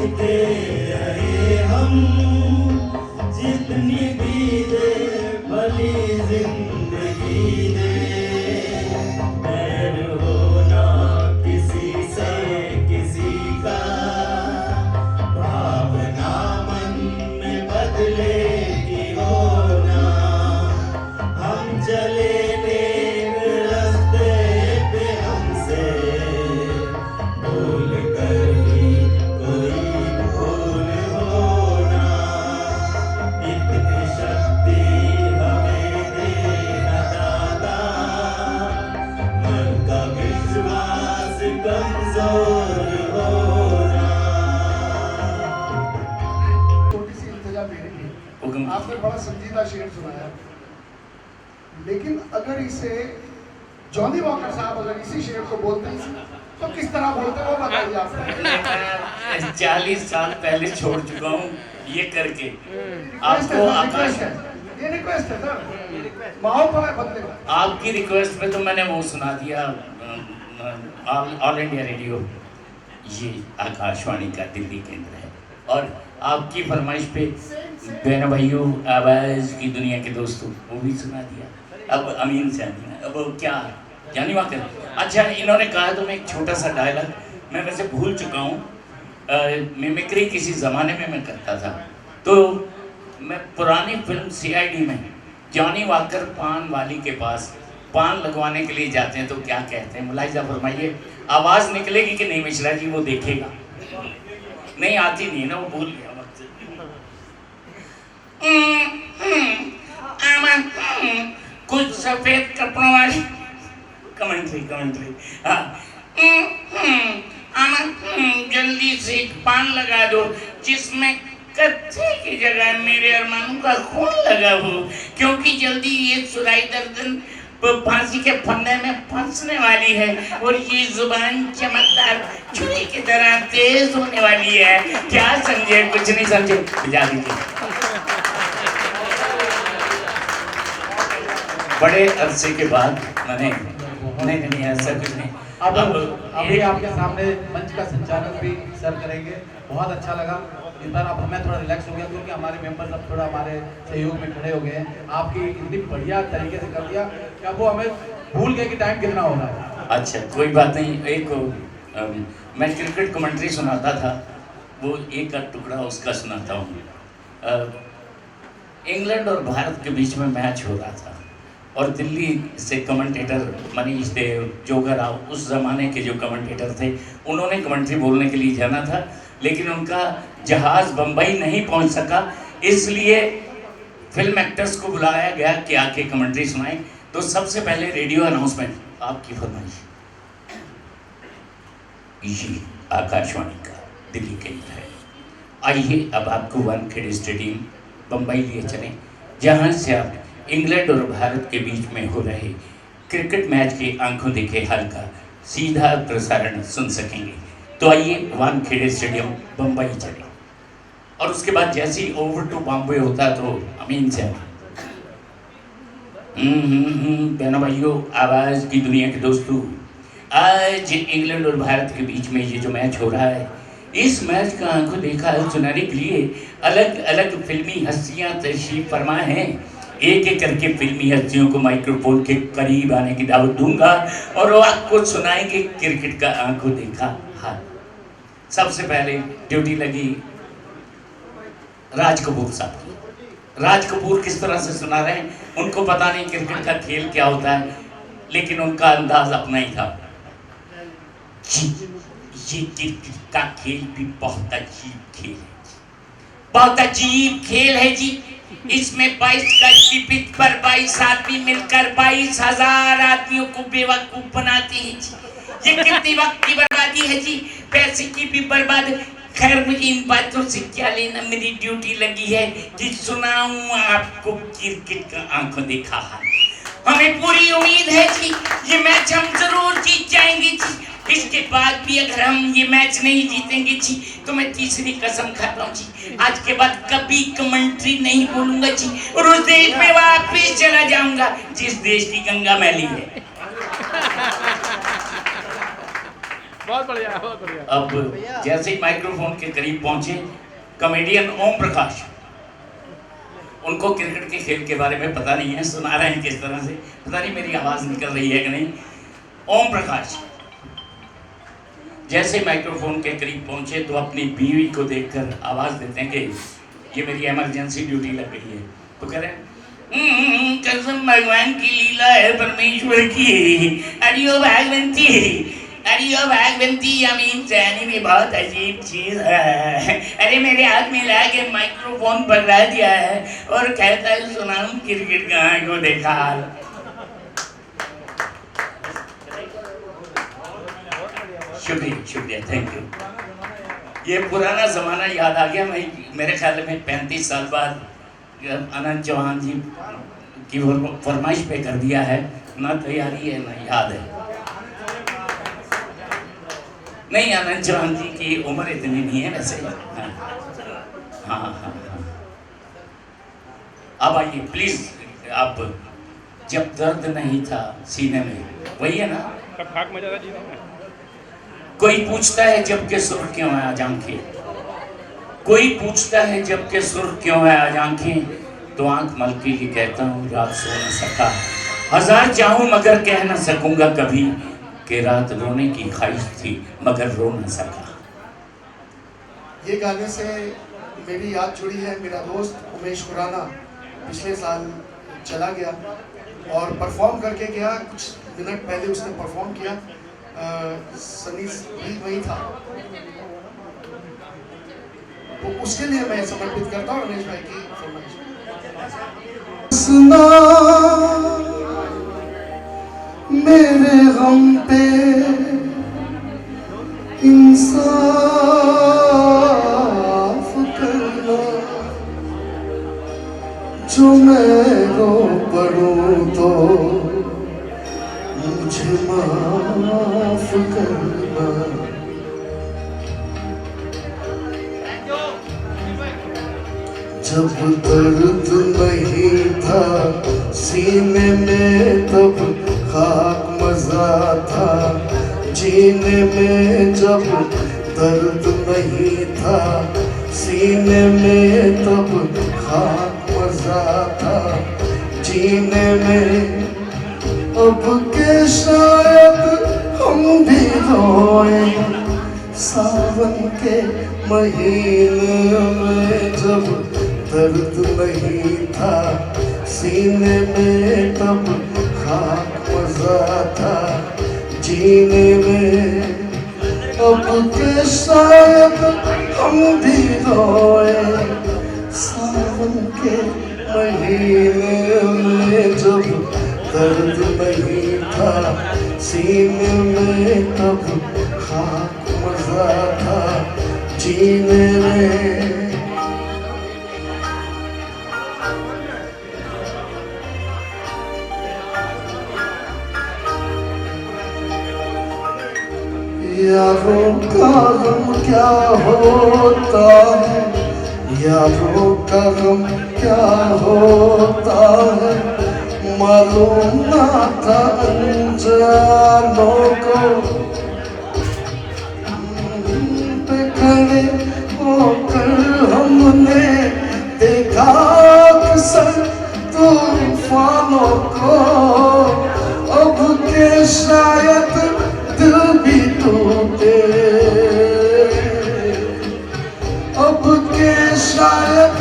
जीते रहे हम, जितनी भी दे भली जिंदगी दे, बैर होना किसी से किसी का, भावना मन में बदले की होना, हम चले नेक रास्ते पे हमसे भूल कर भी कोई भूल होना, इतनी शक्ति हमें देना दाता, मन का विश्वास कमजोर होना। छोटी सी इल्तिजा मेरी थी, आपने बड़ा संजीदा शेर सुनाया, लेकिन अगर इसे जॉनी वॉकर साहब अगर इसी शेर को बोलते हैं तो किस तरह बोलते वो बताइए आप। 40 साल पहले छोड़ चुका हूँ ये करके। आपको आकाश है, ये रिक्वेस्ट है सर, माहौल थोड़ा बदलेगा। आपकी रिक्वेस्ट पे तो मैंने वो सुना दिया, ऑल इंडिया रेडियो ये आकाशवाणी का दिल्ली केंद्र है, और आपकी फरमाइश पे बहनों भाइयों आवाज़ की दुनिया के दोस्तों वो भी सुना दिया। अब अमीन जानी, अब वो क्या जानी वाकर। अच्छा, इन्होंने कहा तो मैं एक छोटा सा डायलॉग मैं वैसे भूल चुका हूँ, मिमिक्री किसी ज़माने में मैं करता था, तो मैं पुरानी फिल्म CID में जॉनी वाकर पान वाली के पास पान लगवाने के लिए जाते हैं तो क्या कहते हैं, मुलाहिजा फरमाइए, आवाज़ निकलेगी कि नहीं मिश्रा जी, वो देखेगा। नहीं आती नहीं ना, वो भूल गया वक्त। कुछ सफ़ेद कपड़ों वाली कमेंट्री हाँ, जल्दी से एक पान लगा दो जिसमें कत्थे की जगह मेरे अरमानों का खून लगा हो, क्योंकि जल्दी ये सुराई दर्दन फांसी के फंदे में फंसने वाली है और ये जुबान चमकदार छुरी की तरह तेज होने वाली है। क्या समझे? कुछ नहीं समझे, भिजा दीजिए। बड़े अरसे के बाद मैंने नहीं ऐसा कुछ नहीं। अब अभी आपके सामने मंच का संचालन भी सर करेंगे, बहुत अच्छा लगा। इस बार अब मैं थोड़ा रिलैक्स हो गया क्योंकि हमारे मेंबर्स अब थोड़ा हमारे सहयोग में खड़े हो गए हैं। आपकी इतनी बढ़िया तरीके से कर दिया कि अब वो हमें भूल गए कि टाइम कितना हो रहा है। अच्छा, कोई बात नहीं। एक मैं क्रिकेट कमेंट्री सुनाता था, वो एक का टुकड़ा उसका सुनाता हूँ। इंग्लैंड और भारत के बीच में मैच हो रहा था और दिल्ली से कमेंटेटर मनीष देव, जोगा राव, उस ज़माने के जो कमेंटेटर थे, उन्होंने कमेंट्री बोलने के लिए जाना था, लेकिन उनका जहाज़ बम्बई नहीं पहुंच सका, इसलिए फिल्म एक्टर्स को बुलाया गया कि आके कमेंट्री सुनाएं। तो सबसे पहले रेडियो अनाउंसमेंट, आपकी फरमाइश। ये आकाशवाणी का दिल्ली केंद्र है। आइए अब आपको वानखेड़े स्टेडियम बम्बई लिए चलें, जहाँ से आप इंग्लैंड और भारत के बीच में हो रहे क्रिकेट मैच के आंखों देखे हाल का सीधा प्रसारण सुन सकेंगे। तो आइए वानखेड़े स्टेडियम बम्बई चलें, और उसके बाद जैसे ही ओवर टू बॉम्बे होता तो अमीन से बहनों भाइयों आवाज़ की दुनिया के दोस्तों, आज इंग्लैंड और भारत के बीच में ये जो मैच हो रहा है, इस मैच का आंखों देखा सुनाने के लिए अलग अलग फिल्मी हस्तियां तशरीफ फरमा हैं। एक एक करके फिल्मी हस्तियों को माइक्रोफोन के करीब आने की दावत दूंगा और वो आपको सुनाएंगे क्रिकेट का आंखों देखा हाल। सबसे पहले ड्यूटी लगी राज कपूर साहब की। राज कपूर किस तरह से सुना रहे हैं, उनको पता नहीं क्रिकेट का खेल क्या होता है, लेकिन उनका अंदाज अपना ही था। ये क्रिकेट का खेल भी बहुत अजीब खेल है, बहुत अजीब खेल है जी। इसमें 22 गज की पिच पर 22 आदमी मिलकर 22,000 आदमियों को बेवकूफ बनाते हैं जी। ये कितनी वक्त की बर्बादी है जी, पैसे की भी बर्बाद। खैर मुझे इन बातों से क्या लेना, मेरी ड्यूटी लगी है कि सुनाऊं आपको क्रिकेट का आंखों देखा हाल। हमें पूरी उम्मीद है जी ये मैच हम जरूर जीत जाएंगे जी। इसके बाद भी अगर हम ये मैच नहीं जीतेंगे जी तो मैं तीसरी कसम खाता हूँ जी, आज के बाद कभी कमेंट्री नहीं बोलूंगा जी, और उस देश में वापस चला जाऊंगा जिस देश की गंगा मैली है। बहुत बढ़िया, बहुत बढ़िया। अब जैसे ही माइक्रोफोन के करीब पहुंचे कॉमेडियन ओम प्रकाश, उनको क्रिकेट के खेल के बारे में पता नहीं है, सुना रहे हैं किस तरह से, पता नहीं मेरी आवाज़ निकल रही है कि नहीं। ओम प्रकाश जैसे माइक्रोफोन के करीब पहुंचे तो अपनी बीवी को देखकर आवाज़ देते हैं कि ये मेरी इमरजेंसी ड्यूटी लग गई है। तो कह रहे हैं कसम भगवान की लीला है, परमेश्वर की। अरे भागवंती, अरे भागवंती, अमीन सैनी भी बहुत अजीब चीज है। अरे मेरे हाथ में ला के माइक्रोफोन पकड़ा दिया है और कहता है सुनाऊं क्रिकेट कहाँ को देखा। शुक्रिया शुक्रिया, थैंक यू। ये पुराना ज़माना याद आ गया। मैं मेरे ख्याल में 35 साल बाद अनंत चौहान जी की फरमाइश पे कर दिया है, ना तैयारी है ना याद है। नहीं, अनंत चौहान जी की उम्र इतनी नहीं है वैसे। हाँ हाँ हाँ। अब आइए प्लीज। आप जब दर्द नहीं था सीने में, वही है ना। कोई पूछता है जब के सुर क्यों है आज आंखें, कोई पूछता है जब के सुर क्यों है आज आंखें, तो आंख मलकी की कहता हूँ रात सो न सका। हजार चाहूं मगर कह न सकूंगा कभी कि रात रोने की ख्वाहिश थी मगर रो न सका। ये गाने से मेरी याद जुड़ी है। मेरा दोस्त उमेश खुराना पिछले साल चला गया और परफॉर्म करके गया। कुछ मिनट पहले उसने परफॉर्म किया। सनी भी वही था, तो उसके लिए मैं समर्पित करता हूँ रमेश भाई की फरमाइश। सुना मेरे गम पे इंसाफ करना, जो मैं रो पड़ूं तो मुझे माफ करना। जब दर्द नहीं था सीने में तब खाक मजा था जीने में। जब दर्द नहीं था सीने में तब खाक मजा था जीने में। अब के शायद हम भी रोए सावन के महीने में। जब दर्द नहीं था सीने में तब खाक मजा था जीने में। अब के शायद हम भी रोए सावन के महीने में। जब दर्द नहीं था सीने में तब खाक मजा था जीने में। यारों का गम क्या होता है, यारों का गम क्या होता है, मालूम ना था अनजानों को। खड़े होकर हमने देखा अक्सर तूफानों को। अब के शायद दिल भी टूटे, अब के शायद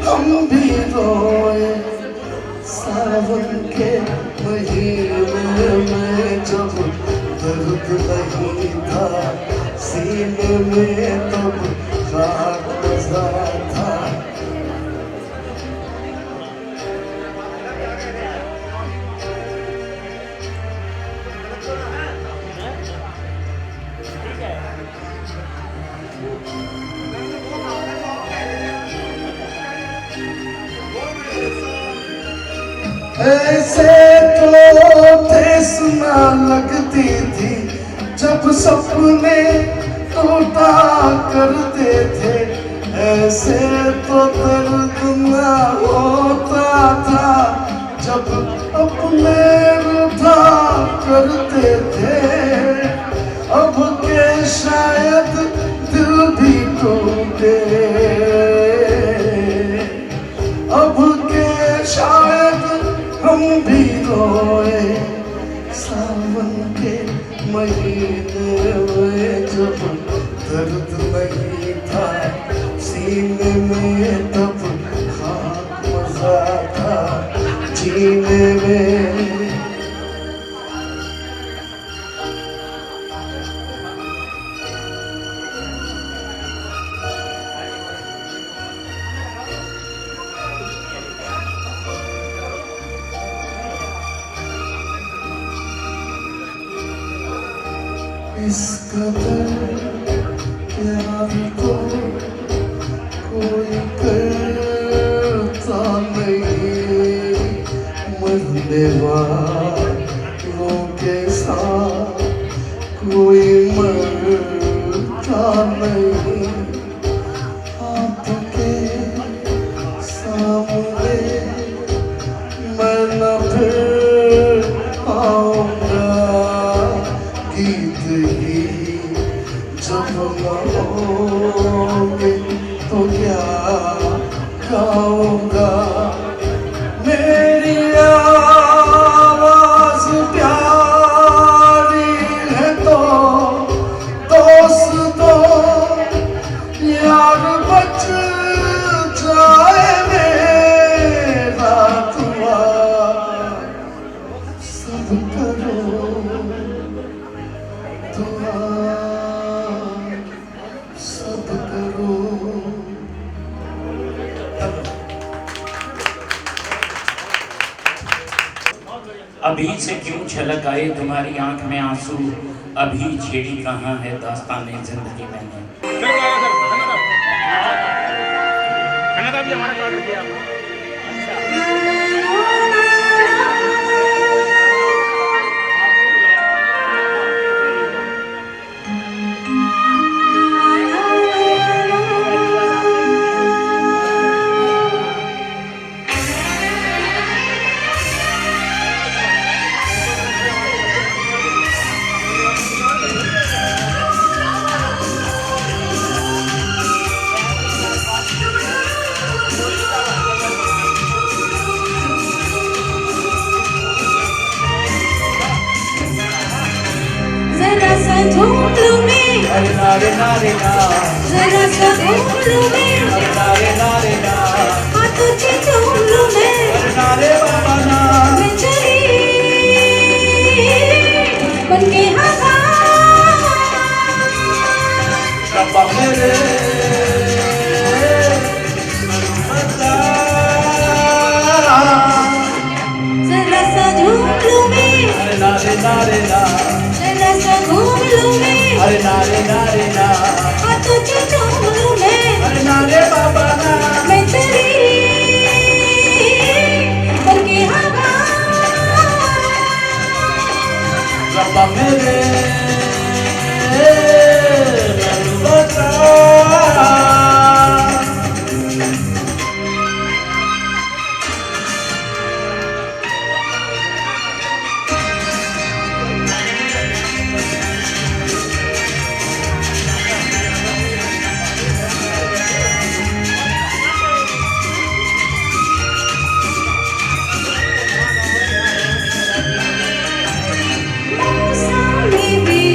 हम भी रोए सावन के महीने में। जब दर्द नहीं था सीने में तब खाक मजा था। ऐसे तो ठेस ना लगती थी जब सपने टूटा करते थे। ऐसे तो दर्द ना होता था जब अपने रूठा करते थे। अब के शायद दिल भी टूटे, अब के शायद हम भी रोए, सावन के महीने में जब दर्द नहीं था सीने में, तब हाँ मजा था जीने में। इस कदर प्यार को कोई करता नहीं, मरने वालों के साथ कोई मरता नहीं। आपके सामने मैं न फिर आऊंगा, गीत ही जब न होंगे तो क्या गाऊंगा। मेरी आवाज प्यारी है तो दोस्तों यार बच जाए मेरा दुआ, सब करो दुआ, सब करो। अभी से क्यों छलक आए तुम्हारी आंख में आंसू, अभी छेड़ी कहाँ है दास्ताने जिंदगी मैंने। जरा सा झूम लूं मैं, अरे नारे नारे ना, जरा सा घूम लूं मैं, अरे नारे नारे ना, हाँ तुझे चूम लूं मैं, अरे नारे बाबा ना, मैं चली बनके हवा, रब्बा मेरे जरा सा झूम लूं मैं, अरे नारे नारे ना, जरा सा घूम लूं मैं, अरे नारे नारे ना, हाँ तुझे चूम लूं मैं, अरे नारे बाबा ना, मैं चली बनके हवा, रब्बा मेरे बता। सामने भी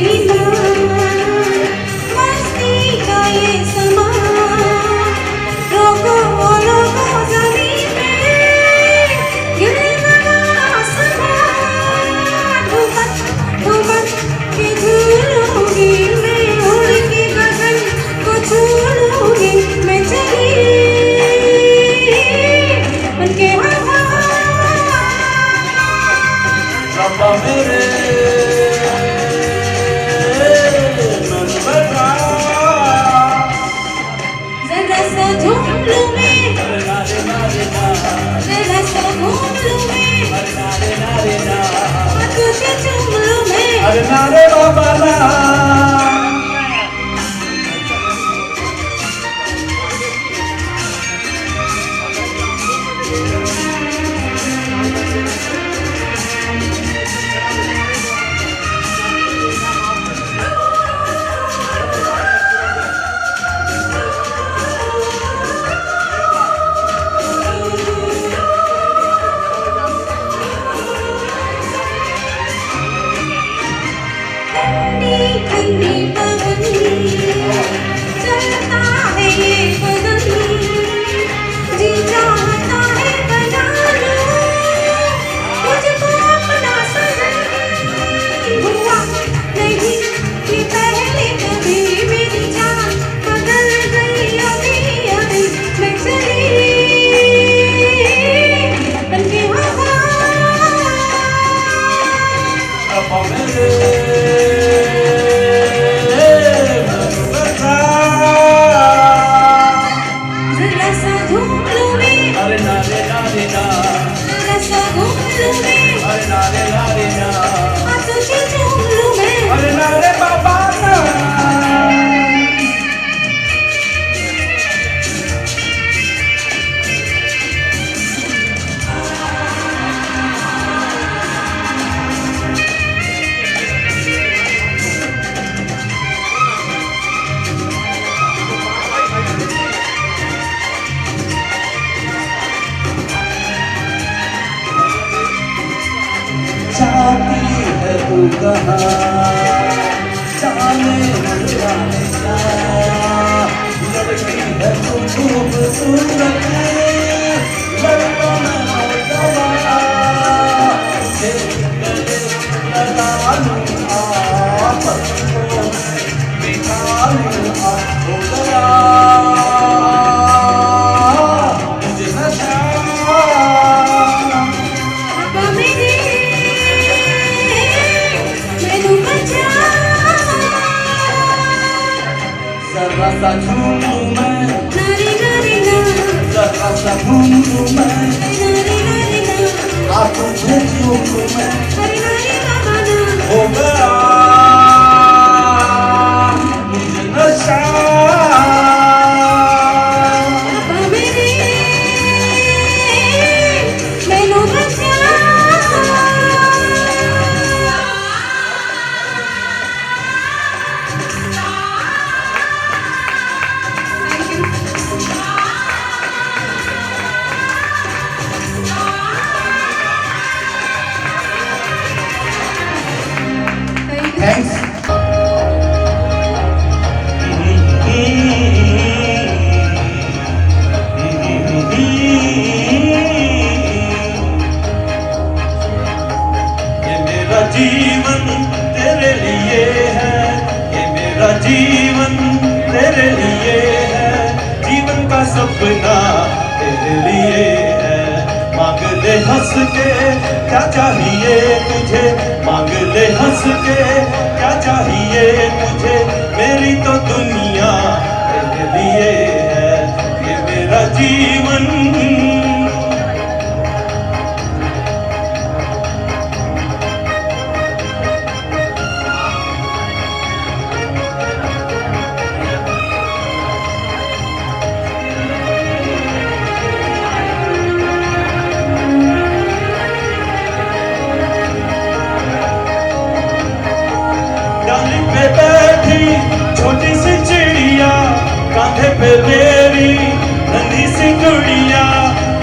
जाने क्या लड़की है तू खूबसूरत लड़का मैं नौजवान तेरे गले लगा लूंगा पत्थरों में बिठा लूंगा हो गया मुझे नशा बाबा मेरे मैनू बचा जरा सा झूमूं मैं नारी नारी ना जरा सा घूमूं मैं नारी नारी ना आंखों से झूमूं मैं हरी नारी बाबा ना हो गया मुझे नशा बाबा मेरे मैनू बचा थैंक्स ये मेरा जीवन तेरे लिए है ये मेरा जीवन तेरे लिए है जीवन का सपना तेरे लिए है मांग ले हंस के क्या चाहिए तुझे मांग ले हंस के क्या चाहिए तुझे मेरी तो दुनिया तेरे लिए है ये मेरा जीवन डाली पे बैठी छोटी सी चिड़िया कांधे पे मेरी नन्ही सी गुड़िया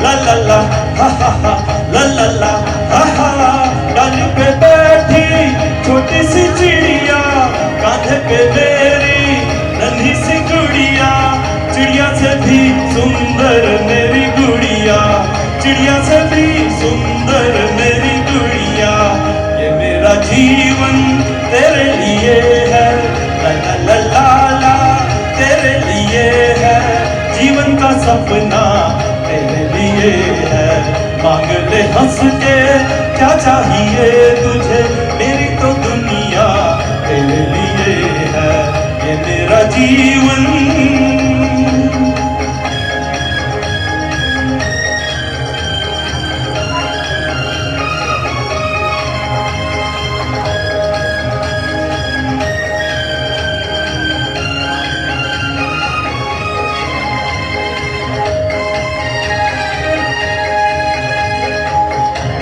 ला ला ला हा हा हा ला ला ला हा हा डाली पे बैठी छोटी सी चिड़िया कांधे पे मेरी नन्ही सी गुड़िया चिड़िया से भी सुंदर मेरी गुड़िया चिड़िया से भी सुंदर मेरी गुड़िया ये मेरा जीवन तेरे लिए है ला ला ला ला ला तेरे लिए है जीवन का सपना तेरे लिए है मांग ले हंस के क्या चाहिए तुझे मेरी तो दुनिया तेरे लिए है ये मेरा जीवन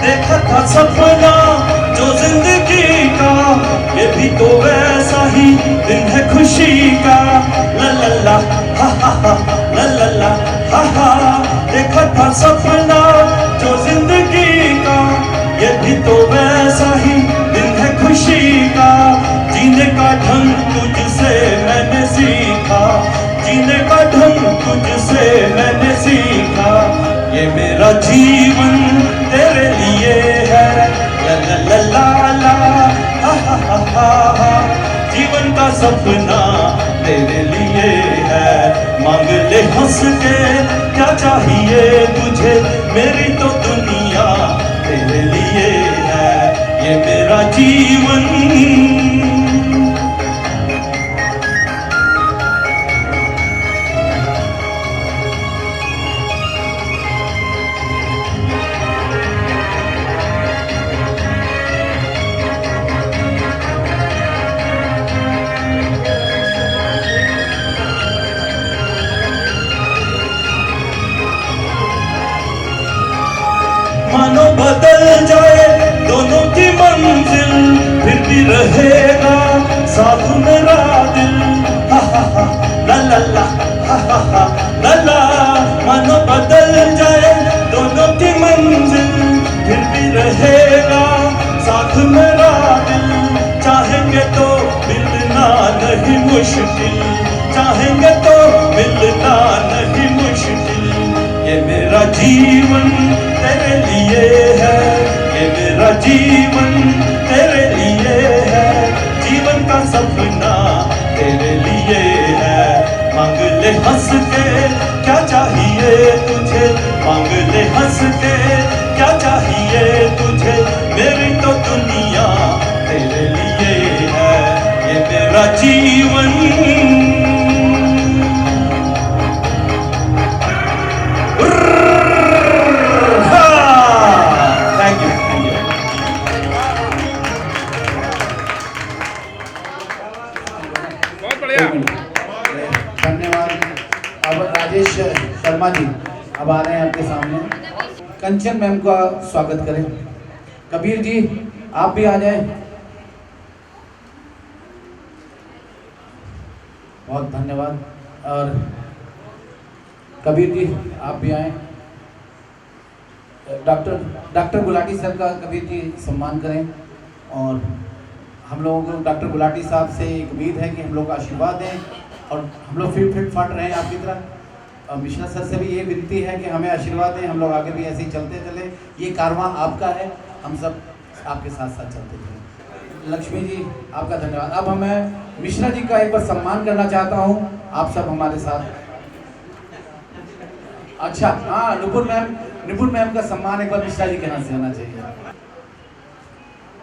देखा था सपना जो जिंदगी का ये भी तो वैसा ही दिन है खुशी का ला ला ला हा हा हा ला ला ला हा हा देखा था सपना जो जिंदगी का ये भी तो वैसा ही दिन है खुशी का जीने का ढंग तुझसे मैंने सीखा जीने का ढंग तुझसे मैंने सीखा ये मेरा जीवन तेरे लिए है ला ला ला ला ला हा हा हा हा हा जीवन का सपना तेरे लिए है मांग ले हंस के क्या चाहिए तुझे मेरी तो दुनिया तेरे लिए है ये मेरा जीवन मानो बदल जाए दोनों की मंजिल फिर भी रहेगा साथ मेरा दिल हा हा हा ला ला ला हा हा हा ला ला मानो बदल जाए दोनों की मंजिल फिर भी रहेगा साथ मेरा दिल चाहेंगे तो मिलना नहीं नहीं मुश्किल, चाहेंगे तो मिलना नहीं मुश्किल। ये मेरा जीवन तेरे लिए है, ये मेरा जीवन तेरे लिए है, जीवन का सपना तेरे लिए है। मांग ले हंस के क्या चाहिए तुझे, मांग ले हंस के क्या चाहिए तुझे, मेरी तो दुनिया तेरे लिए है, ये मेरा जीवन। Thank you, thank you. धन्यवाद। अब राजेश शर्मा जी अब आ रहे हैं आपके सामने। कंचन मैम का स्वागत करें। कबीर जी आप भी आ जाएं। बहुत धन्यवाद। और कबीर जी आप भी आए। डॉक्टर गुलाटी सर का कबीर जी सम्मान करें। और हम लोगों को डॉक्टर गुलाटी साहब से एक उम्मीद है कि हम लोग का आशीर्वाद दें और हम लोग फिट फाट रहे हैं आपकी तरह। मिश्रा सर से भी ये विनती है कि हमें आशीर्वाद दें, हम लोग आगे भी ऐसे ही चलते चले। ये कारवां आपका है, हम सब आपके साथ साथ चलते चले। लक्ष्मी जी आपका धन्यवाद। अब हमें मिश्रा जी का एक बार सम्मान करना चाहता हूँ, आप सब हमारे साथ। अच्छा हाँ, नुपुर मैम का सम्मान एक बार मिश्रा जी के हाथ से होना चाहिए।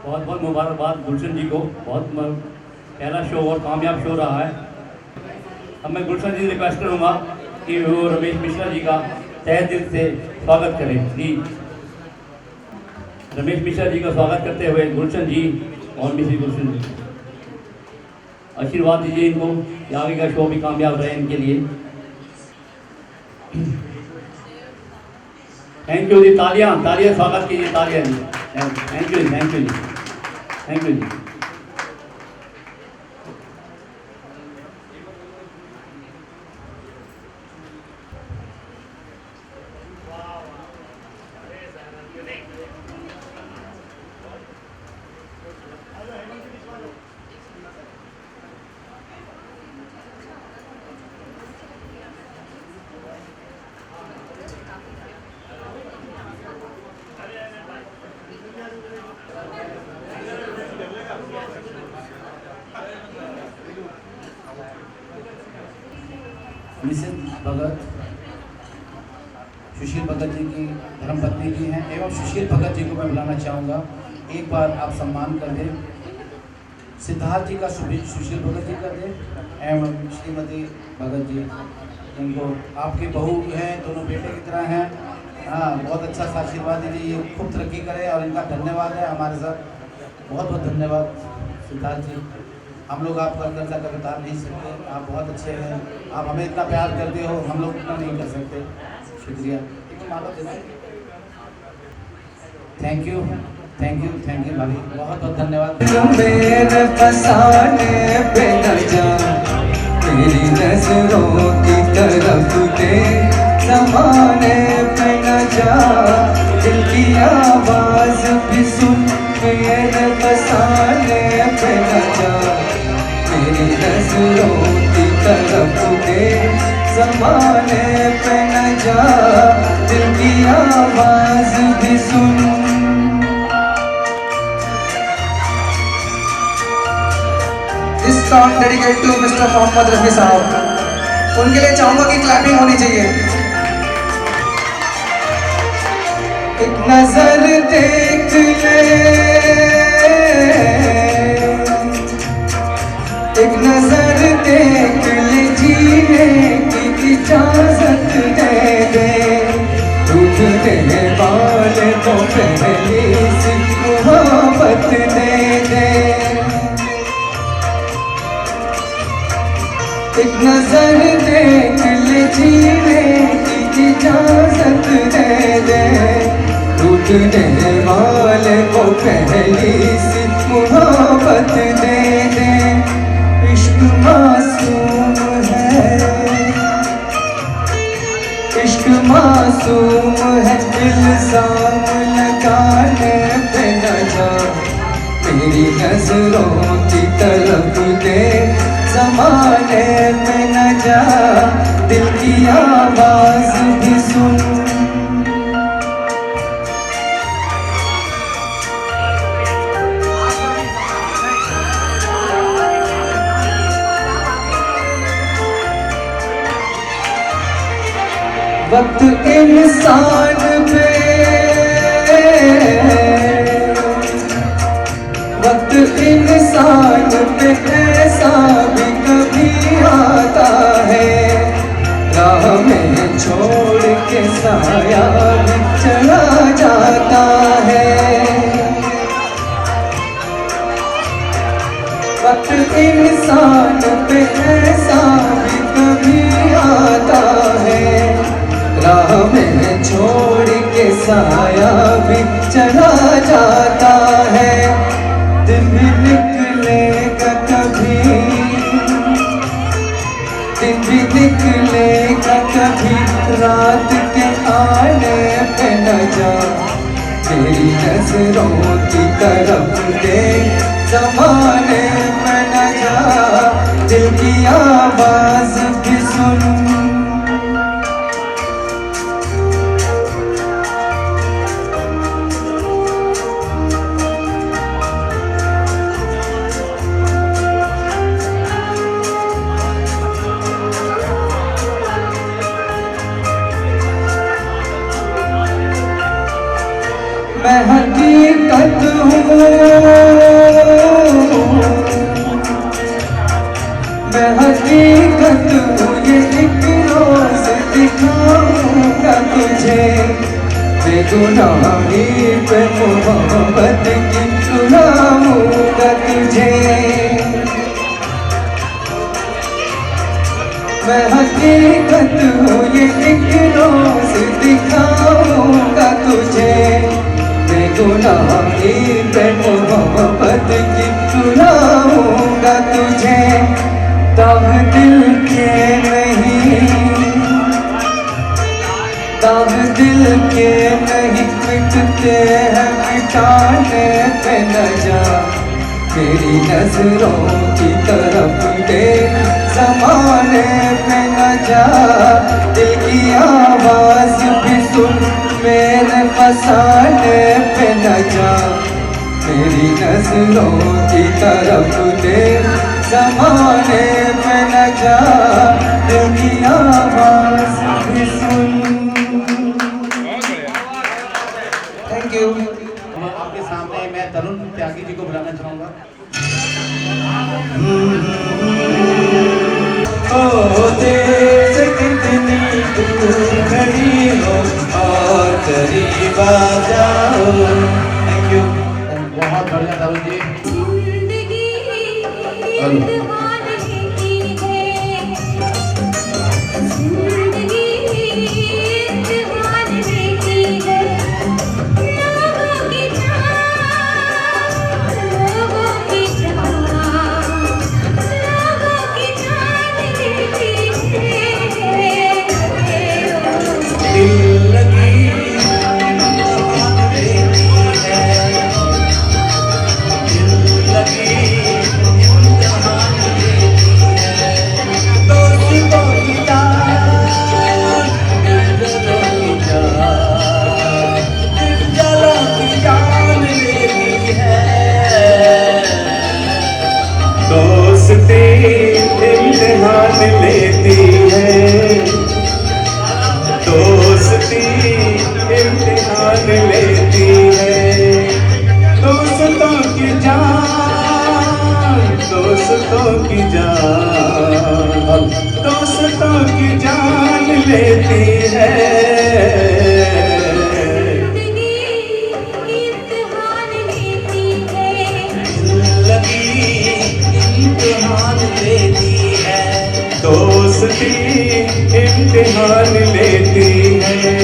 बहुत बहुत मुबारकबाद गुलशन जी को, बहुत पहला शो और कामयाब शो रहा है। अब मैं गुलशन जी से रिक्वेस्ट करूँगा कि वो रमेश मिश्रा जी का तहे दिल से स्वागत करें। प्लीज रमेश मिश्रा जी का स्वागत करते हुए गुलशन जी और मिश्री गुलशन जी आशीर्वाद दीजिए इनको कि आगे का शो भी कामयाब रहे इनके लिए। थैंक यू जी, तालियां स्वागत कीजिए, तालियां जी। थैंक यू जी, थैंक यू जी। मिसेस भगत सुशील भगत जी की धर्मपत्नी भी हैं एवं सुशील भगत जी को मैं बुलाना चाहूँगा। एक बार आप सम्मान कर दें। सिद्धार्थ जी का सुशील भगत जी कर दें एवं श्रीमती भगत जी, इनको आपकी बहू हैं, दोनों बेटे की तरह हैं। हाँ, बहुत अच्छा सा आशीर्वाद दीजिए, ये खूब तरक्की करें। और इनका धन्यवाद है हमारे साथ, बहुत बहुत धन्यवाद सिद्धार्थ जी। हम लोग आपका कर्जा कभी उतार नहीं सकते, आप बहुत अच्छे हैं, आप हमें इतना प्यार करते हो, हम लोग इतना नहीं कर सकते। शुक्रिया। थैंक यू भाभी, बहुत बहुत धन्यवाद। मेरे फसाने पे न जा, तेरी नजरों की तरफ दे, ज़माने पे न जा, दिल की आवाज भी सुन। मेरे फसाने पे न जा, तेरी नजरों की तरफ दे, ज़माने पे न जा, दिल की आवाज भी सुन। This song dedicated to Mr. Mohammad Rafi साहब। उनके लिए चाहूंगा कि क्लैपिंग होनी चाहिए। एक नजर देख ले, एक नजर देख ले, जीने की इजाजत दे दे, टूटने वाले को पहली सी मोहब्बत दे दे। एक नजर देख ले, जीने की इजाजत दे दे, टूटने वाले को पहली सी मोहब्बत दे दे। इश्क मासूम है, इश्क मासूम है, इल्जाम लगाने पे न जा, मेरी नजरों की तरफ दे, ज़माने में न जा, दिल की आवाज़ भी सुन। वक्त इंसान पे, वक्त इंसान पे ऐसा भी कभी आता है, राह में छोड़ के साया भी चला जाता है। वक्त इंसान पे ऐसा भी कभी आता है, राह में छोड़ के साया भी चला जाता है। दिन भी निकलेगा कभी, दिन भी निकलेगा कभी, रात के आने पे न जा, मेरी नजरों की तरफ देख, ज़माने में न जा, दिल की आवाज़ भी सुन। मैं हकीकत हूँ, मैं हकीकत हूँ, ये एक रोज़ दिखाऊंगा तुझे, बेगुनाही पे मोहब्बत की रुलाऊंगा तुझे। मैं हकीकत हूँ, ये एक रोज़ दिखाऊंगा तुझे, बेगुनाही पे मोहब्बत की रुलाऊंगा तुझे। दाग दिल के नहीं, दाग दिल के नहीं मिटते हैं, मिटाने पे न जा, मेरी नजरों की तरफ देख, ज़माने पे न जा, दिल की आवाज़ भी सुन, मेरे फसाने पे न जा, मेरी नजरों की तरफ देख, ज़माने पे न जा, दिल की आवाज़ भी सुन। Thank you. आपके सामने मैं तरुण त्यागी जी को बुलाना चाहूँगा। ओ देश कितनी दूर खड़ी हो और करीब आ जाओ। थैंक यू, बहुत बढ़िया तरुण जी। जिंदगी इम्तिहान लेती है, जिंदगी इम्तिहान लेती है, लोगों की जान, लोगों की जान, लोगों की जान लेती है। दिल लगी इम्तिहान लेती है, दिल लगी इम्तिहान लेती है, दोस्तों की जान, दिलजलों की जान, दिलजलों की जान लेती है। दोस्ती इम्तिहान लेती है, दोस्ती इम्तिहान लेती है, दोस्तों की जान, दोस्तों की जान, दोस्तों की जान लेती है। जिंदगी इम्तिहान लेती है, जिंदगी इम्तिहान लेती है, दोस्ती इम्तिहान लेती है।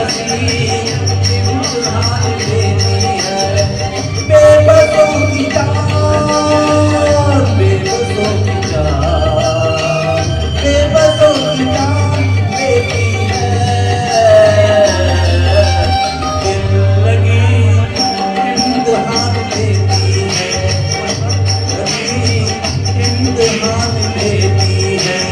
हंसी इम्तिहान लेती है, बेबसों की जान, बेबसों की जान, बेबसों की जान लेती है। दिल लगी इम्तिहान लेती है, लगी इम्तिहान लेती है।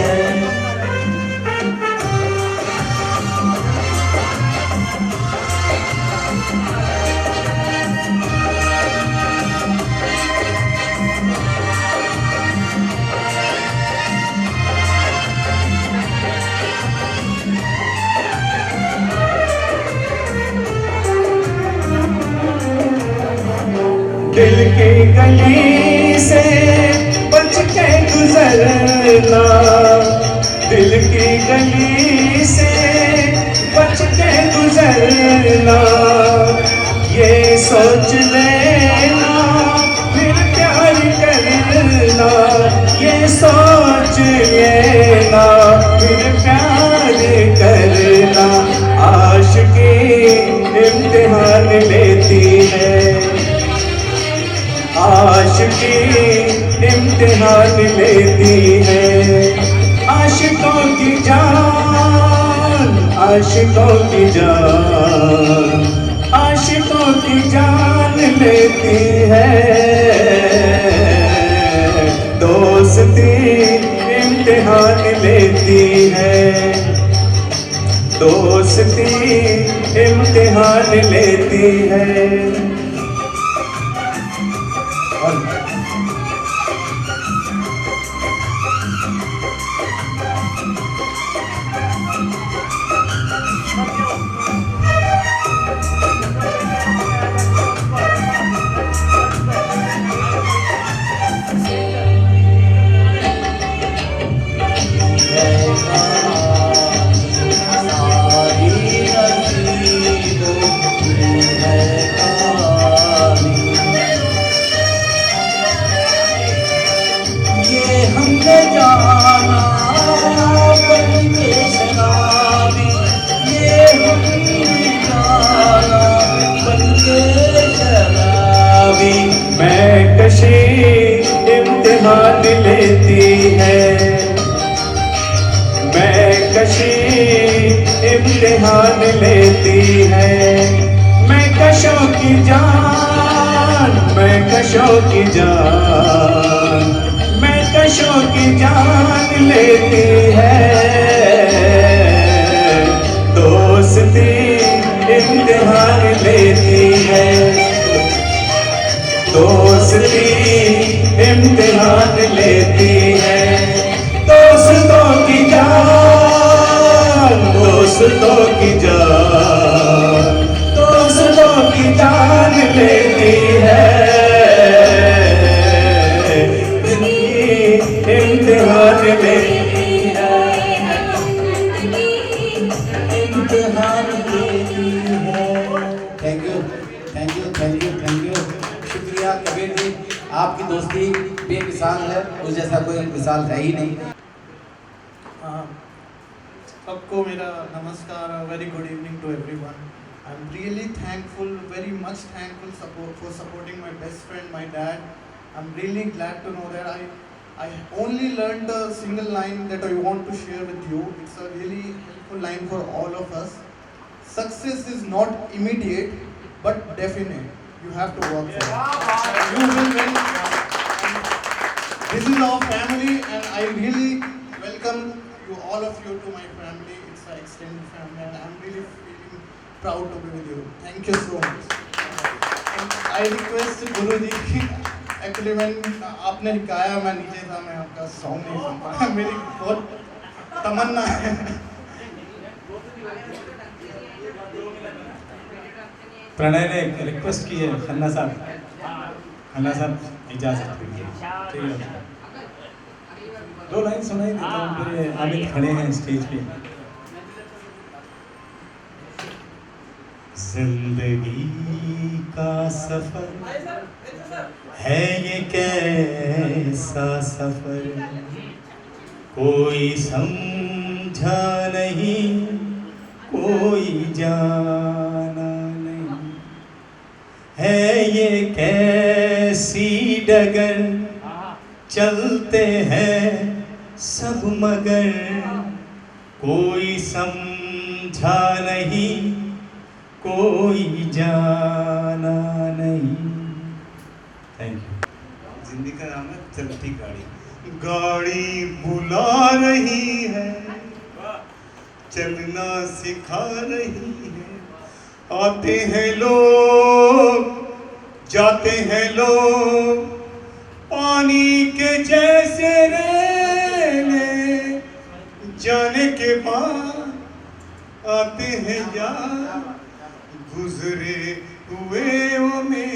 दिल की गली से बच के गुजरना, दिल की गली से बच के गुजरना, ये सोच लेना फिर प्यार करना, ये सोच लेना फिर प्यार करना। आशिकी इम्तिहान लेती है, आशिकी इम्तिहान लेती है। आशिकों की जान, आशिकों की जान, आशिकों की जान लेती है। दोस्ती इम्तिहान लेती है, दोस्ती इम्तिहान लेती है। हमने जाना बन के शराबी, ये हमने जाना बन के शराबी। मैं कशी इम्तिहान लेती है, मैं कशी इम्तिहान लेती है। मैं कशों की जान, मैं कशों की जान, मैं कशों की जान लेती है। दोस्ती इम्तिहान लेती है, दोस्ती इम्तिहान लेती है। दोस्तों की जान, दोस्तों की जान, दोस्तों की जान लेती है। इम्तिहान लेती है, इम्तिहान लेती है। Thank you, thank you, thank you, thank you. शुक्रिया कबीर जी, आपकी दोस्ती बेमिसाल है, उस जैसा कोई मिसाल है ही नहीं। सबको मेरा नमस्कार, very good evening to everyone. I am really thankful, very much thankful for supporting my best friend, my dad. I am really glad to know that I only learned a single line that I want to share with you. It's a really helpful line for all of us. Success is not immediate but definite. You have to work for it. You will win. This is our family and I really welcome you, all of you, to my family. It's an extended family and I'm really feeling proud to be with you. Thank you so much. And I request Guruji, actually आपने गाया, मैं नीचे था, मैं आपका song नहीं सुन पाया। मेरी बहुत तमन्ना है। प्रणय ने रिक्वेस्ट की है, खन्ना साहब इजाजत दीजिए, ठीक है? 2 लाइन सुनाई देता हूँ, फिर अमित खड़े हैं स्टेज पे। जिंदगी का सफर है ये कैसा सफर, कोई समझा नहीं कोई जाना नहीं। है ये कैसी डगर, चलते हैं सब मगर कोई समझा नहीं, कोई जाना नहीं। Thank you. जिंदगी का नाम है चलती गाड़ी। गाड़ी बुला रही है, चलना सिखा रही है। आते हैं लोग, जाते हैं लोग, पानी के जैसे रहने, जाने के बाद आते हैं यार, गुजरे हुए वो में।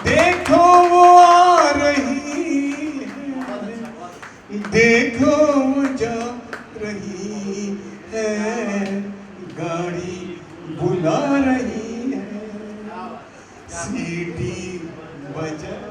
देखो वो आ रही है, देखो वो जा रही है, गाड़ी बुला रही है, सीटी बजा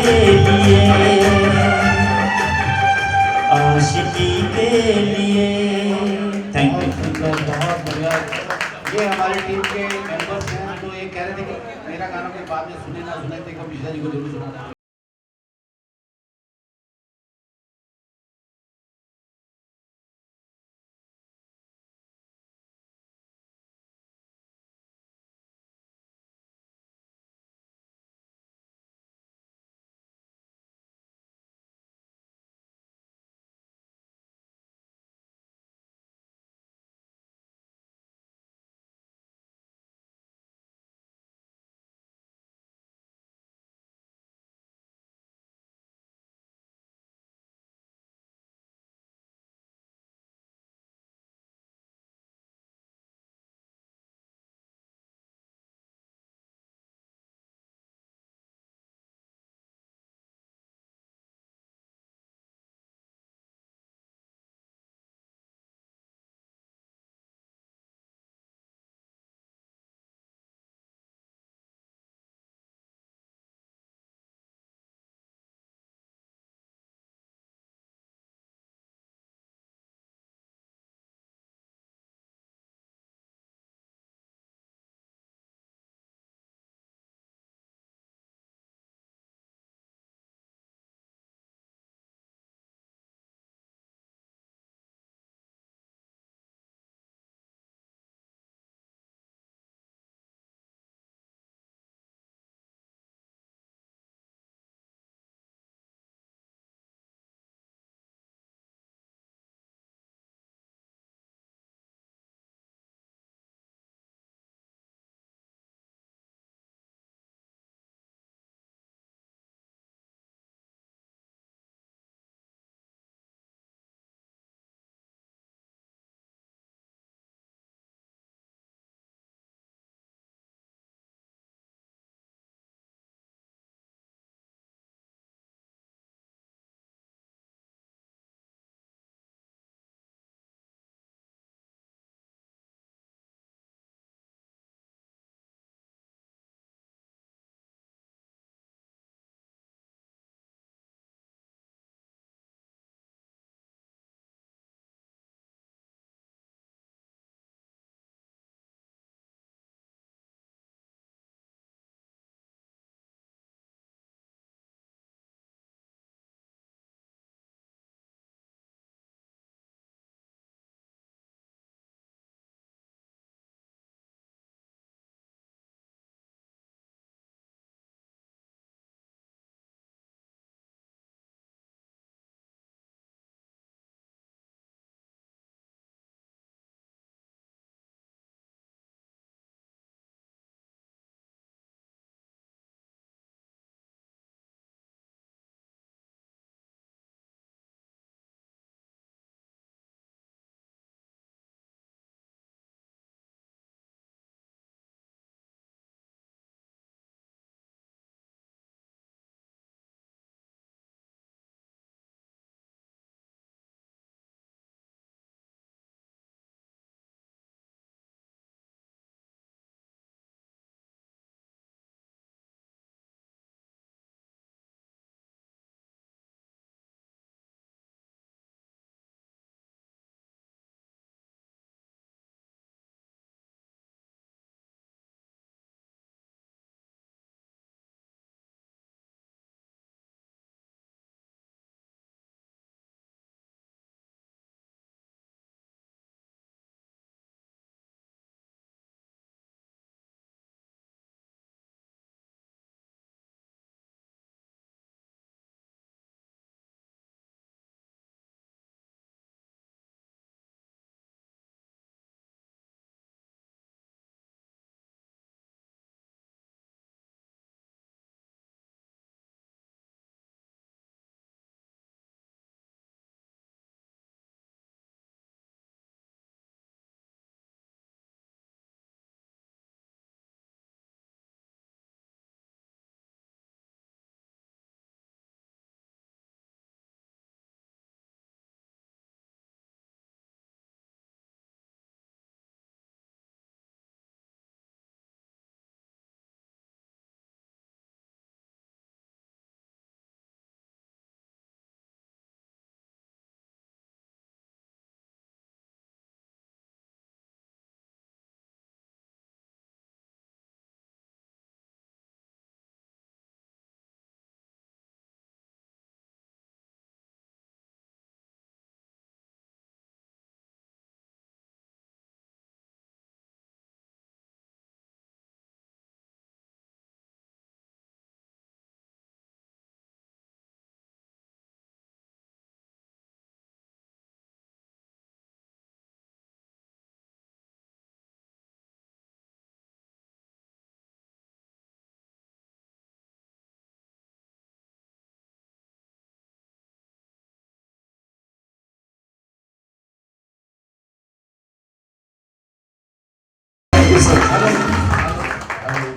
लिए, आशिकी के लिए। Thank you. बहुत बढ़िया। ये हमारी टीम के मेंबर्स हैं, तो ये कह रहे थे कि मेरा गाना कोई बाद में सुने ना सुने, तो मिश्रा जी को जरूर सुनाना।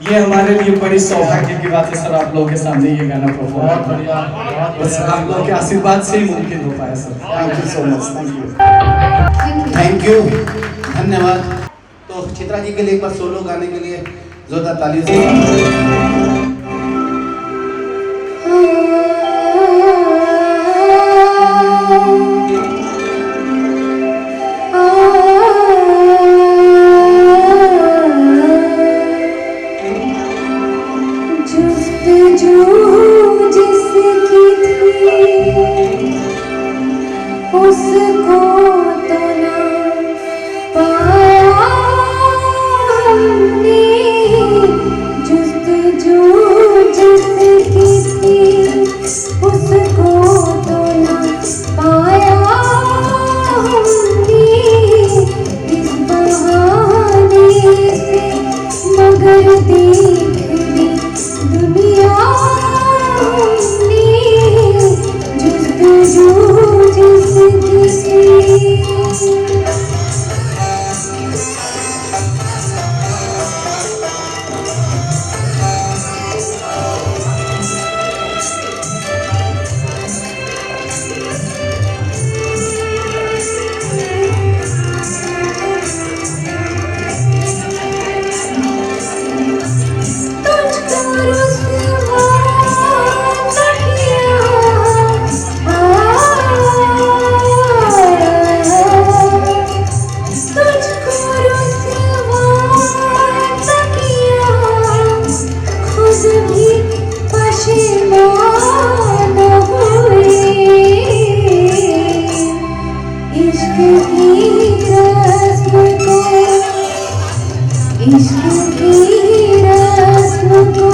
ये हमारे लिए बड़ी सौभाग्य की बात है सर, आप लोगों के सामने ये गाना परफॉर्म बहुत बढ़िया, बहुत बस बढ़िया। आप लोगों के आशीर्वाद से ही मुमकिन हो पाया sir. Thank you so much, thank you. Thank you, धन्यवाद। तो चित्रा जी के लिए एक बार सोलो गाने के लिए जोरदार ताली से। जुस्तजू जिसकी थी उसको तो ना पाया हमने, जुस्तजू जिसकी थी उसको तो ना पाया हमने, इस बहाने से मगर देख ली दुनिया हमने, जुस्तजू जिसकी थी। तुझको रुसवा न किया, तुझको रुसवा न किया, खुद भी पशेमान हुए, इश्क की रस्म को, इश्क की रस्म को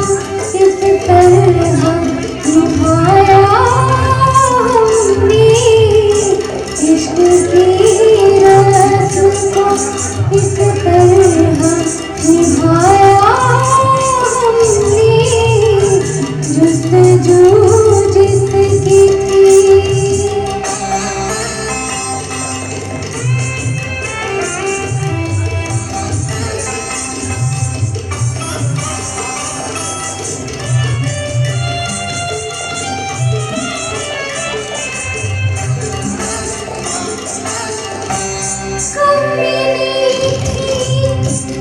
इस तरह निभाया हमने, इश्क की रस्म को इस तरह निभाया हमने, जुस्तजू जिसकी थी। कब मिली थी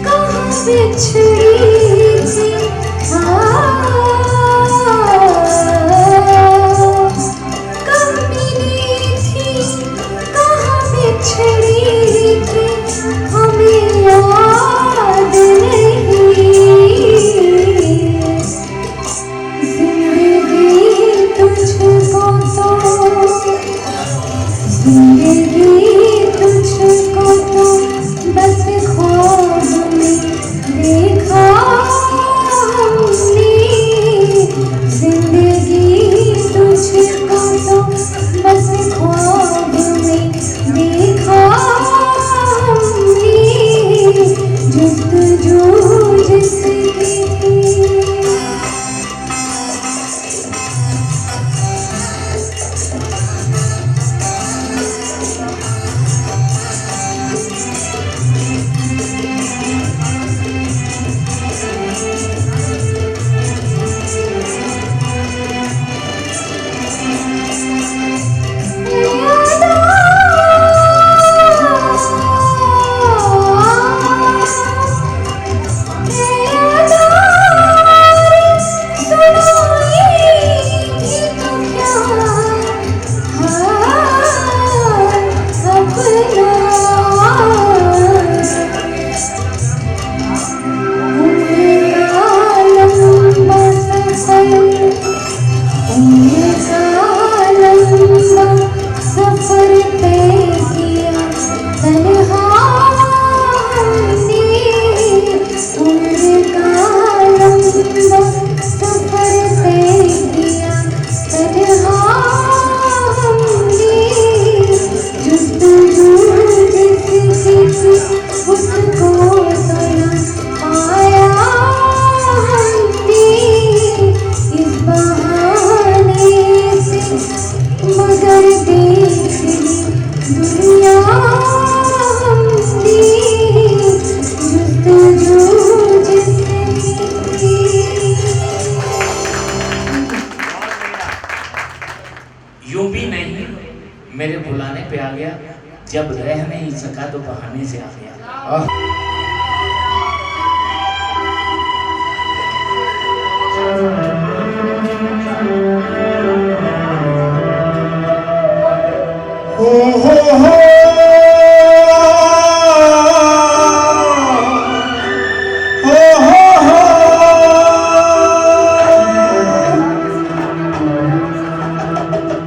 कहाँ बिछड़ी थी, कब मिली थी कहाँ बिछड़ी थी, हमें याद नहीं, जिंदगी तुझको तो, जिंदगी तुझको तो बस ख्वाब में देखा हमने, जिंदगी तुझको तो बस ख्वाब में देखा हमने, जुस्तजू जिसकी थी। मेरे बुलाने पे आ गया, जब रह नहीं सका तो बहाने से आ गया।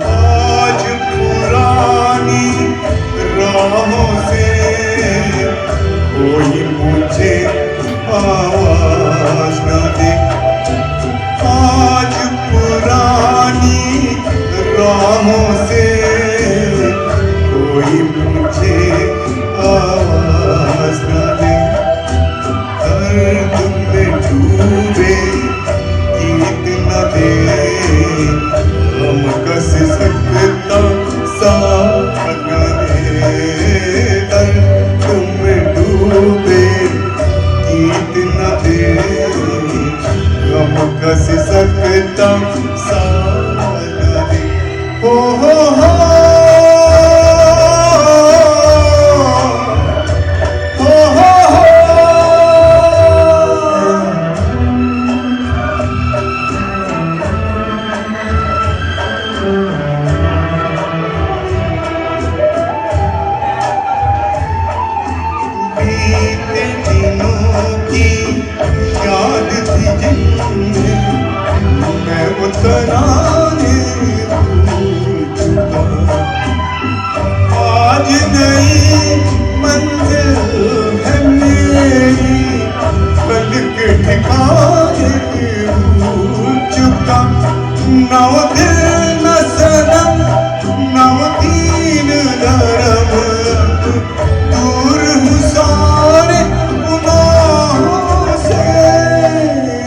आज पुरानी राहों से कोई मुझे आवाज न दे। आज पुरानी राहों से कोई मुझे आवाज न दे। दर्द में डूबे गीत न दे, हम कस सकता साथ न दे। दर्द में डूबे गीत न दे, हम कस सकता साथ न दे। हो बीते दिनों की याद थी जिनमें मैं वो तराने भूल चुका। आज नई मंजिल है मेरी, कल के ठिकाने भूल चुका। नौ दिल न सनम, नौ दीन नरम, दूर हूँ सारे गुनाहों से।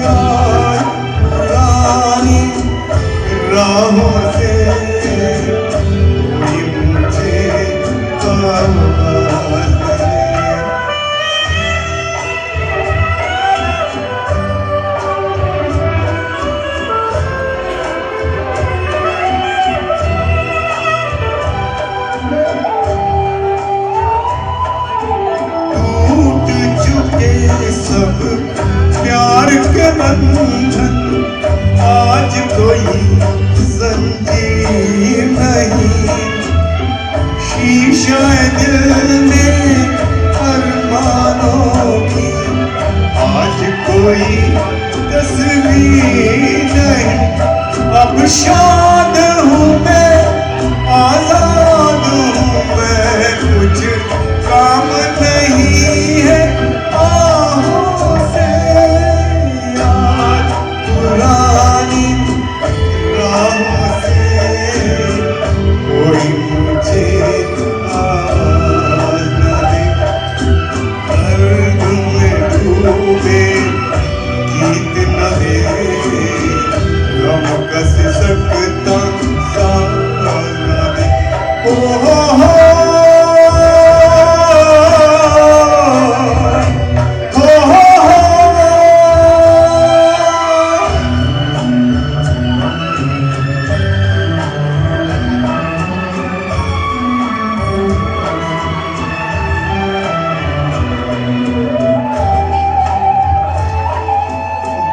आज पुरानी राहों से कोई मुझे आवाज दे। टूट चुके सब प्यार के बंधन, आज कोई जंजीर नहीं। शीशा दिल में अरमानों की, आज कोई तस्वीर नहीं। अब शाद हूँ मैं, आजाद हूँ मैं, कुछ काम नहीं है आहों से। आज पुरानी राहों से कोई मुझे आवाज न दे। दर्द में डूबे गीत न दे, गम कस सकता साथ न दे। हो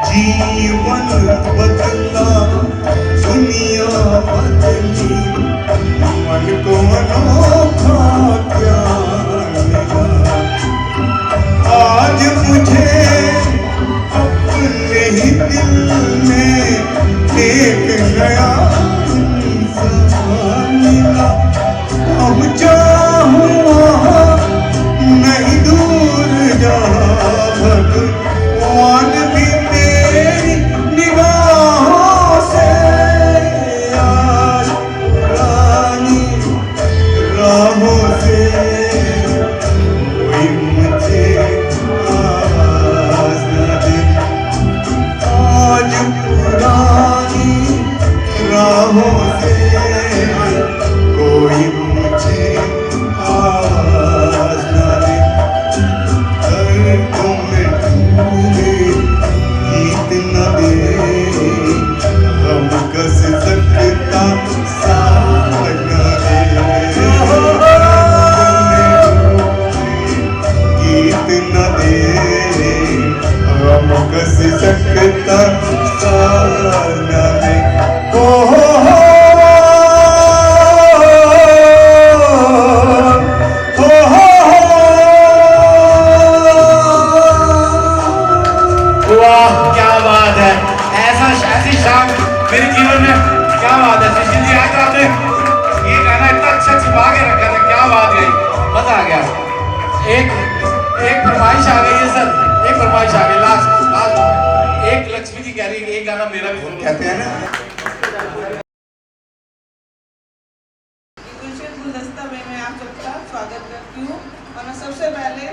जीवन बदला, दुनिया बदली, मन को अनोखा ज्ञान मिला। आज मुझे अपने ही दिल में एक नया इंसान मिला। अब चाहूँ वहाँ नहीं दूर जहाँ, भगवान भी मेरी निगाहों से। आज पुरानी राहों से कोई मुझे आवाज न दे। आज पुरानी राहों से कोई मुझे आवाज छुपा के रखा था, क्या बात है, मजा आ गया। एक फरमाइश आ गई है सर, एक फरमाइश आ गई लास्ट। एक लक्ष्मी जी कह रही है एक गाना मेरा भी सुनो। कहते हैं ना गुलदस्ता में मैं आप सबका स्वागत करती हूँ। और मैं सबसे पहले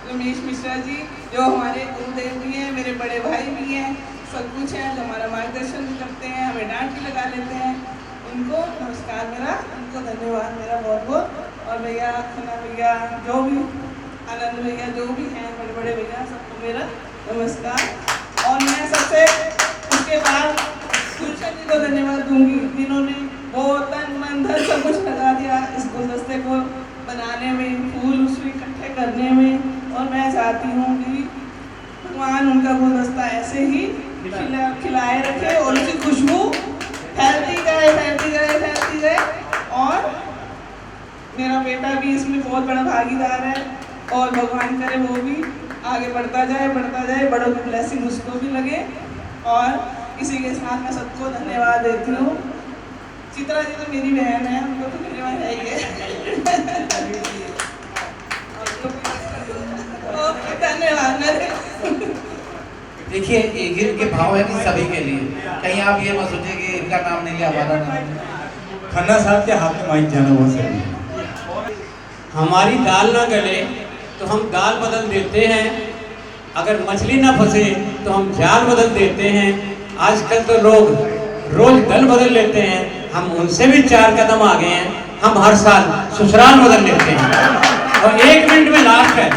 रमेश मिश्रा जी जो हमारे गुरुदेव भी हैं, मेरे बड़े भाई भी हैं, सब कुछ हैं, जो हमारा मार्गदर्शन भी करते हैं, हमें डांट भी लगा लेते हैं, उनको नमस्कार मेरा, उनको धन्यवाद मेरा बहुत बहुत। और भैया खन्ना भैया जो भी आनंद भैया जो भी हैं बड़े बड़े भैया सबको मेरा नमस्कार। और मैं सबसे उसके बाद गुलशन जी को धन्यवाद दूंगी जिन्होंने बहुत तन मन धन सब कुछ लगा दिया इस गुलदस्ते को बनाने में, फूल उसको इकट्ठे करने में। और मैं चाहती हूँ कि भगवान उनका गुलदस्ता ऐसे ही खिलाए रखे और उसकी खुशबू फैलती जाए फैलती जाए फैलती जाए। और मेरा बेटा भी इसमें बहुत बड़ा भागीदार है और भगवान करे वो भी आगे बढ़ता जाए, बड़ों की ब्लेसिंग उसको भी लगे। और इसी के साथ मैं सबको धन्यवाद देती हूँ। चित्रा जी तो मेरी बहन है, उनको तो धन्यवाद है ही है। धन्यवाद। देखिए इनके भाव है कि सभी के लिए, कहीं आप ये मत सोचिए कि इनका नाम नहीं लिया हमारा नाम। खन्ना साहब के हाथ में माइक जाना बहुत जरूरी है। हमारी दाल ना गले तो हम दाल बदल देते हैं, अगर मछली ना फंसे तो हम जाल बदल देते हैं। आजकल तो लोग रोज दल बदल लेते हैं, हम उनसे भी 4 कदम आगे हैं। हम हर साल ससुराल बदल लेते हैं। और 1 मिनट में लास्ट है।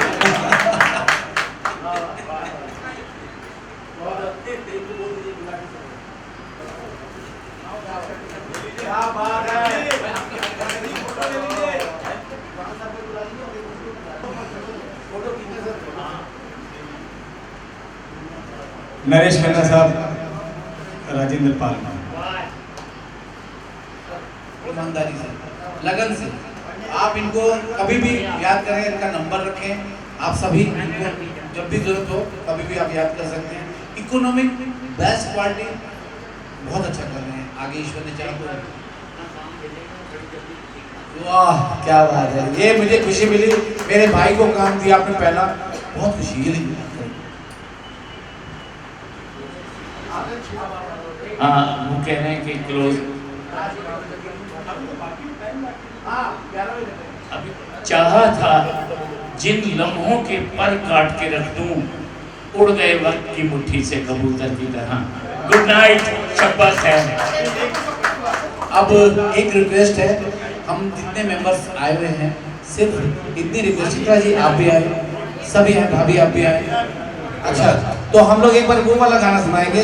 नरेश खन्ना साहब, राजेंद्र पाल, ईमानदारी से, लगन से आप इनको कभी भी याद करें, इनका नंबर रखें। आप सभी इनको जब भी जरूरत हो कभी भी आप याद कर सकते हैं। इकोनॉमिक बेस्ट क्वालिटी बहुत अच्छा कर रहे हैं, आगे ईश्वर ने चाहा तो। वाह क्या बात है, ये मुझे खुशी मिली, मेरे भाई को काम दिया आपने पहला, बहुत खुशी है। हाँ वो कह रहे हैं कि क्लोज अभी चाहा था जिन लम्हों के पर काट के रख दूं, उड़ गए वक्त की मुट्ठी से कबूतर की तरह। गुड नाइट, शब्बा खैर। अब एक रिक्वेस्ट है, हम जितने मेंबर्स आए हुए हैं सिर्फ इतनी रिक्वेस्ट, चित्रा जी आप भी आए, सभी हैं, भाभी आप भी आए। अच्छा तो हम लोग एक बार वो वाला गाना सुनाएंगे,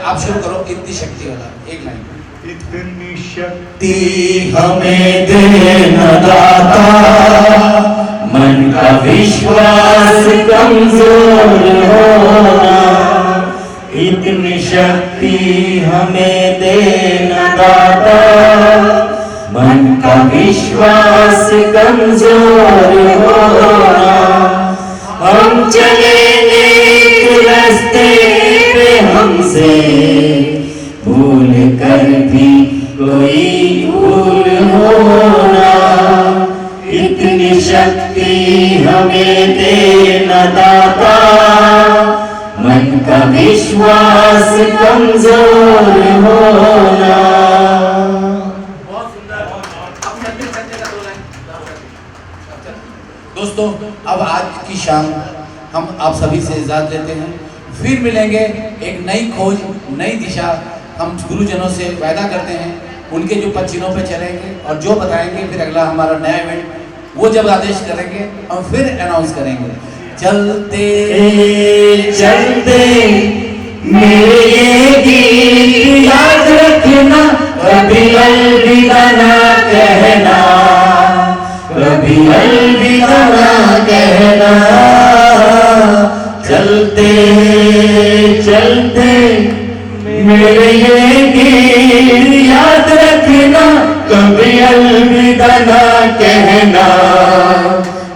आप शुरू करो, इतनी शक्ति वाला, एक लाइन। इतनी शक्ति हमें देना दाता, मन का विश्वास कमजोर होना। इतनी शक्ति हमें देना दाता, मन का विश्वास कमजोर होना। हम चले नेक रास्ते पे, हमसे भूल कर भी कोई भूल होना। इतनी शक्ति हमें देना दाता, मन का विश्वास कमजोर होना। दोस्तों अब आज की शाम हम आप सभी से इजाज़त लेते हैं, फिर मिलेंगे एक नई खोज, नई दिशा। हम गुरुजनों से वायदा करते हैं, उनके जो पचिनों पे चलेंगे और जो बताएंगे, फिर अगला हमारा नया इवेंट वो जब आदेश करेंगे हम फिर अनाउंस करेंगे। चलते चलते मेरे ये गीत याद रखना, कभी अलविदा ना कहना, कभी अलविदा ना कहना। चलते चलते मेरे ये गीत याद रखना, कभी अलविदा ना कहना,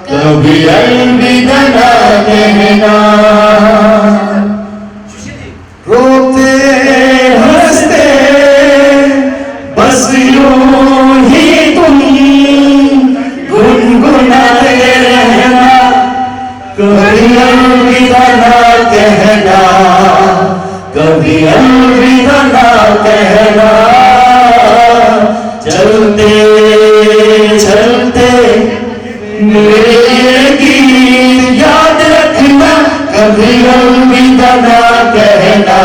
कभी अलविदा ना कहना। रोते हंसते बस यूं ही तुम कभी अलविदा ना कहना। चलते चलते मेरे गीत याद रखना, कभी अलविदा ना कहना,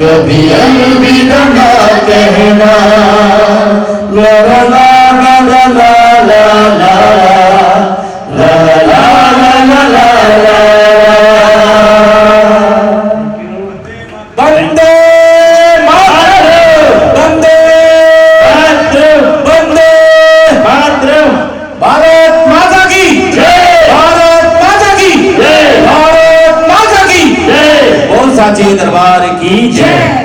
कभी अलविदा ना कहना। ला ला ला ला ला ला ला ला ला ला ला। वंदे मातरम, वंदे मातरम, वंदे मातरम। भारत माता की जय, भारत माता की जय, भारत माता की जय। बोल साचे दरबार की जय।